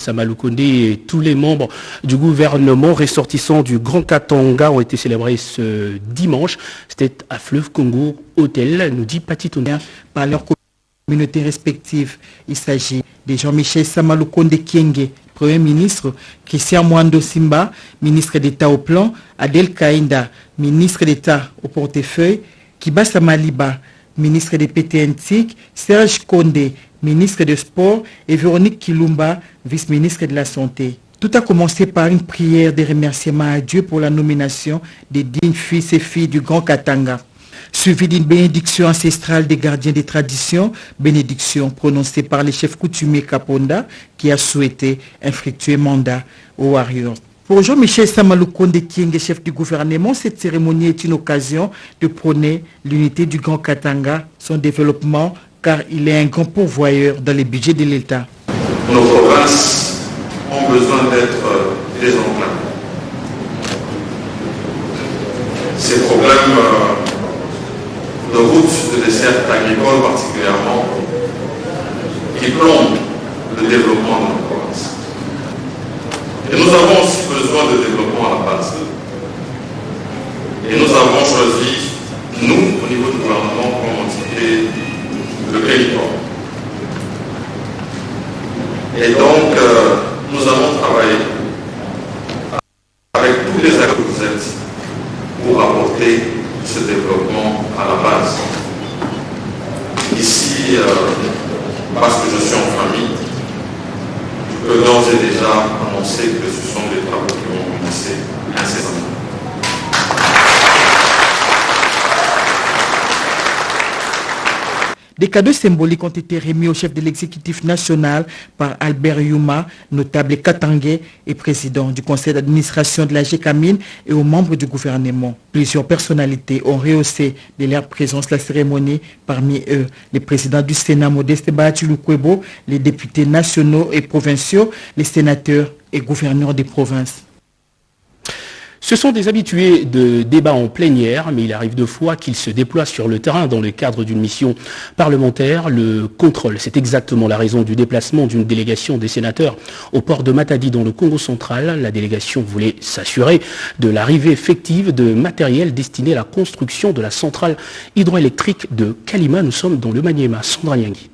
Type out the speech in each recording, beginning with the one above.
Sama Lukonde et tous les membres du gouvernement ressortissants du Grand Katanga ont été célébrés ce dimanche. C'était à Fleuve Congo Hôtel, nous dit Pati Tonia. Par leurs communautés respectives. Il s'agit de Jean-Michel Sama Lukonde Kyenge, Premier ministre, Christian Mwando Simba, ministre d'État au plan, Adel Kainda, ministre d'État au portefeuille, Kibasa Maliba, ministre des PTNTIC, Serge Kondé, ministre des Sports, et Véronique Kilumba, vice-ministre de la Santé. Tout a commencé par une prière de remerciement à Dieu pour la nomination des dignes fils et filles du Grand Katanga, suivi d'une bénédiction ancestrale des gardiens des traditions, bénédiction prononcée par le chef coutumier Kaponda qui a souhaité un fructueux mandat aux warriors. Pour Jean-Michel Sama Lukonde Kyenge, chef du gouvernement, cette cérémonie est une occasion de prôner l'unité du Grand Katanga, son développement, car il est un grand pourvoyeur dans les budgets de l'État. Nos provinces ont besoin d'être désenclavées. Ces problèmes de routes, de dessertes agricoles particulièrement, qui plombent le développement de nos provinces. Et nous avons aussi besoin de développement à la base. Et nous avons choisi, nous, au niveau du gouvernement, pour entité le territoire. Et donc, nous allons travailler avec tous les acteurs que vous êtes pour apporter ce développement à la base. Ici, parce que je suis en famille, je peux d'ores et déjà annoncer que ce sont des travaux qui vont commencer incessamment. Des cadeaux symboliques ont été remis au chef de l'exécutif national par Albert Yuma, notable katangais et président du conseil d'administration de la GECAMINE, et aux membres du gouvernement. Plusieurs personnalités ont rehaussé de leur présence la cérémonie, parmi eux les présidents du Sénat Modeste Bahati Lukwebo, les députés nationaux et provinciaux, les sénateurs et gouverneurs des provinces. Ce sont des habitués de débats en plénière, mais il arrive deux fois qu'ils se déploient sur le terrain dans le cadre d'une mission parlementaire. Le contrôle, c'est exactement la raison du déplacement d'une délégation des sénateurs au port de Matadi dans le Congo central. La délégation voulait s'assurer de l'arrivée effective de matériel destiné à la construction de la centrale hydroélectrique de Kalima. Nous sommes dans le Maniema. Sandra Nyangui.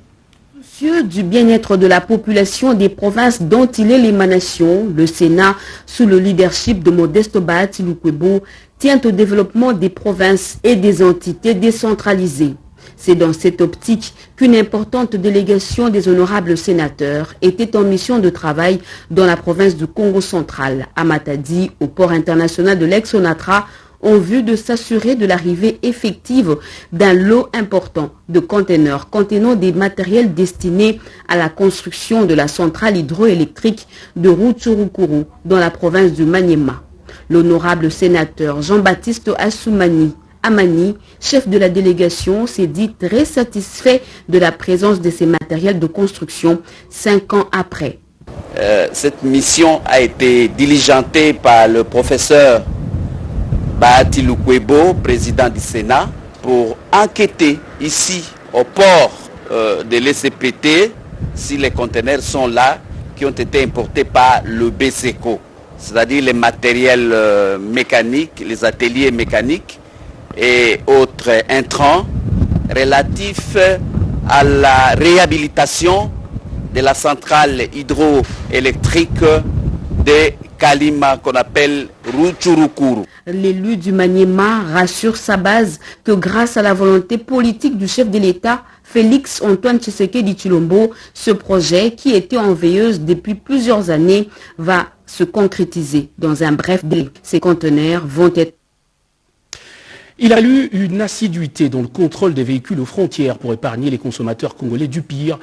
Du bien-être de la population des provinces dont il est l'émanation, le Sénat, sous le leadership de Modeste Bahati Lukwebo, tient au développement des provinces et des entités décentralisées. C'est dans cette optique qu'une importante délégation des honorables sénateurs était en mission de travail dans la province du Congo central, à Matadi, au port international de l'Aix-Onatra, en vue de s'assurer de l'arrivée effective d'un lot important de conteneurs contenant des matériels destinés à la construction de la centrale hydroélectrique de Rutshurukuru dans la province du Maniema. L'honorable sénateur Jean-Baptiste Assoumani Amani, chef de la délégation, s'est dit très satisfait de la présence de ces matériels de construction 5 ans après. Cette mission a été diligentée par le professeur Bahati Lukwebo, président du Sénat, pour enquêter ici au port de l'ECPT si les conteneurs sont là, qui ont été importés par le BSECO, c'est-à-dire les matériels mécaniques, les ateliers mécaniques et autres intrants relatifs à la réhabilitation de la centrale hydroélectrique de Kalima qu'on appelle Rutshurukuru. L'élu du Maniema rassure sa base que grâce à la volonté politique du chef de l'État, Félix Antoine Tshisekedi Tshilombo, ce projet qui était en veilleuse depuis plusieurs années va se concrétiser dans un bref délai. Ces conteneurs vont être... Il a eu une assiduité dans le contrôle des véhicules aux frontières pour épargner les consommateurs congolais du pire.